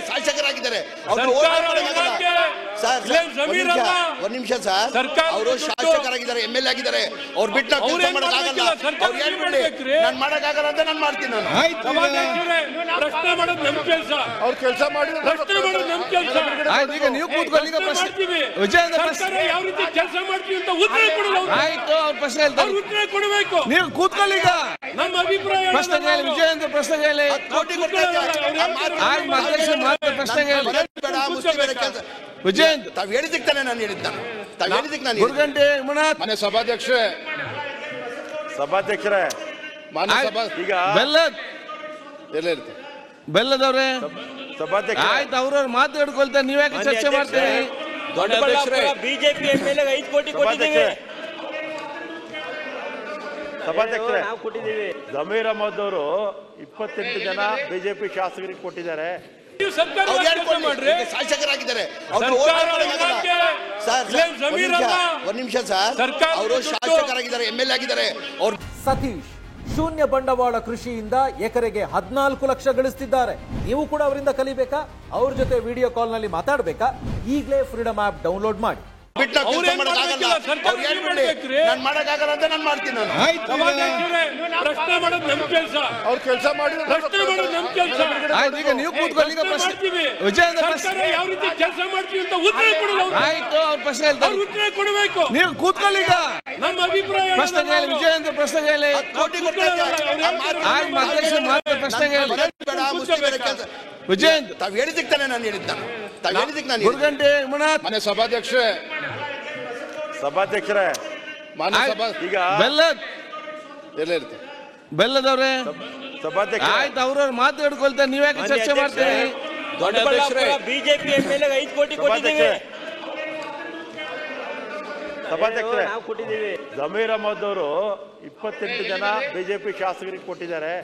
ಶಾಸಕರಾಗಿದ್ದಾರೆ ಒಂದ್ ನಿಮಿಷ ಸರ್, ಅವರು ಶಾಸಕರಾಗಿದ್ದಾರೆ, MLA ಆಗಿದ್ದಾರೆ. ಅವ್ರು ಬಿಟ್ಟು ಕೆಲಸ ಮಾಡೋಕ್ಕಾಗಲ್ಲ. ಅವ್ರು ಹೇಳ್ಬಿಡಿ, ನಾನು ಮಾಡೋಕ್ಕಾಗಲ್ಲ ಅಂತ ನಾನು ಮಾಡ್ತೀನಿ. ನಾನು ಪ್ರಶ್ನೆ ಮಾಡೋದು ನಮ್ ಕೆಲಸ, ಅವ್ರು ಕೆಲಸ ಮಾಡಿ ಪ್ರಶ್ನೆ ಮಾಡೋದು ನಮ್ ಕೆಲಸ. ಈಗ ನೀವು ಕೂತ್ಕೊಳ್ಳಿ, ಈಗ ಸರ್ಕಾರ ಯಾವ ರೀತಿ ಕೆಲಸ ಮಾಡ್ತೀವಿ ಅಂತ ಉತ್ತರ ಕೊಡಲ್ಲ. ಆಯ್ತು, ಅವ್ರ ಪ್ರಶ್ನೆ ಹೇಳ್ತಾರೆ, ಉತ್ತರ ಕೊಡಬೇಕು. ನೀವು ಕೂತ್ಕೊಳ್ಳಿ. ಈಗ ನಮ್ಮ ಅಭಿಪ್ರಾಯ ಪ್ರಶ್ನೆ ಹೇಳಿ, ವಿಜಯೇಂದ್ರ ಪ್ರಶ್ನೆ ಹೇಳಿ. ವಿಜಯೇಂದ್ರ ತಾವ್ ಹೇಳಿದ್ದಕ್ಕೆ ತಾನೇ ನಾನು ಹೇಳಿದ್ದ. ತಾವ್ ಹೇಳಿದ್ದಕ್ಕೆ ನಾನು ಗುರುಗಂಟೆ ಮನೆ ಸಭಾಧ್ಯಕ್ಷರೇ ಮಾನ್ಯ ಸಭಾ ಈಗ ಬೆಲ್ಲದವ್ರೆ ಆಯ್ತು, ಅವ್ರವ್ರ ಮಾತು ಹಿಡ್ಕೊಳ್ತಾರೆ, ನೀವ್ಯಾಕೆ ಚರ್ಚೆ ಮಾಡ್ತೀರಿ? ಬಿಜೆಪಿ MLA 5 ಕೋಟಿ ಕೊಟ್ಟಿದ್ದೀವಿ. ಸಭಾಧ್ಯಕ್ಷರೇ, ಜಮೀರ್ ಅಹಮದ್ ಅವರು 28 ಜನ ಬಿಜೆಪಿ ಶಾಸಕರಿಗೆ ಕೊಟ್ಟಿದ್ದಾರೆ. ಶಾಸಕರಾಗಿದ್ದಾರೆ. ಒಂದ್ ನಿಮಿಷ ಸರ್, ಅವರು ಶಾಸಕರಾಗಿದ್ದಾರೆ, MLA ಆಗಿದ್ದಾರೆ. ಅವ್ರು ಸತೀಶ್ ಶೂನ್ಯ ಬಂಡವಾಳ ಕೃಷಿಯಿಂದ ಎಕರೆಗೆ 14 ಲಕ್ಷ ಗಳಿಸ್ತಿದ್ದಾರೆ. ನೀವು ಕೂಡ ಅವರಿಂದ ಕಲಿಬೇಕಾ? ಅವ್ರ ಜೊತೆ ವಿಡಿಯೋ ಕಾಲ್ ನಲ್ಲಿ ಮಾತಾಡಬೇಕಾ? ಈಗಲೇ ಫ್ರೀಡಮ್ ಆಪ್ ಡೌನ್ಲೋಡ್ ಮಾಡಿ. ಬಿಟ್ಟು ಕೆಲಸ ಮಾಡೋಕ್ಕಾಗಲ್ಲ. ಅವ್ರು ಹೇಳ್ಬಿಡಿ, ನಾನು ಮಾಡೋಕ್ಕಾಗಲ್ಲ ಅಂತ ನಾನು ಮಾಡ್ತೀನಿ. ನಾನು ಪ್ರಶ್ನೆ ಮಾಡೋದು ನಮ್ ಕೆಲಸ, ಅವ್ರು ಕೆಲಸ ಮಾಡಿ ಪ್ರಶ್ನೆ ಮಾಡೋದು ನಮ್ ಕೆಲಸ. ಆಯ್ತು, ಈಗ ನೀವು ಕೂತ್ಕೊಳ್ಳಿ. ಈಗ ಪ್ರಶ್ನೆ ವಿಜಯೇಂದ್ರ ಸರ್ಕಾರ ಯಾವ ರೀತಿ ಕೆಲಸ ಮಾಡ್ತೀವಿ ಅಂತ ಉತ್ತರ ಕೊಡಲ್ಲ. ಆಯ್ತು, ಅವ್ರ ಪ್ರಶ್ನೆ ಹೇಳ್ತಾರೆ, ಉತ್ತರ ಕೊಡಬೇಕು. ನೀವು ಕೂತ್ಕೊಳ್ಳಿ. ಈಗ ನಮ್ಮ ಅಭಿಪ್ರಾಯ ಪ್ರಶ್ನೆ ಹೇಳಿ, ವಿಜಯೇಂದ್ರ ಪ್ರಶ್ನೆ ಹೇಳಿ. ಪ್ರಶ್ನೆ ಹೇಳಿ. ವಿಜಯೇಂದ್ರ ತಾವ್ ಹೇಳಿದ್ದಕ್ಕೆ ತಾನೇ ನಾನು ಹೇಳಿದ್ದ. ತಾವ್ ಹೇಳಿದ್ದಕ್ಕೆ ನಾನು ಗುರುಗಂಟೆ ಮನೆ ಸಭಾಧ್ಯಕ್ಷರೇ ಮಾನ್ಯ ಸಭಾ ಈಗ ಬೆಲ್ಲದವ್ರೆ ಸಭಾಧ್ಯಕ್ಷ ಆಯ್ತು, ಅವ್ರವ್ರ ಮಾತು ಹಿಡ್ಕೊಳ್ತಾರೆ, ನೀವ್ಯಾಕೆ ಚರ್ಚೆ ಮಾಡ್ತೀರಿ? ಬಿಜೆಪಿ MLA 5 ಕೋಟಿ ಕೊಟ್ಟಿದ್ದೀವಿ. ಸಭಾಧ್ಯಕ್ಷರೇ, ಜಮೀರ್ ಅಹಮದ್ ಅವರು 28 ಜನ ಬಿಜೆಪಿ ಶಾಸಕರಿಗೆ ಕೊಟ್ಟಿದ್ದಾರೆ.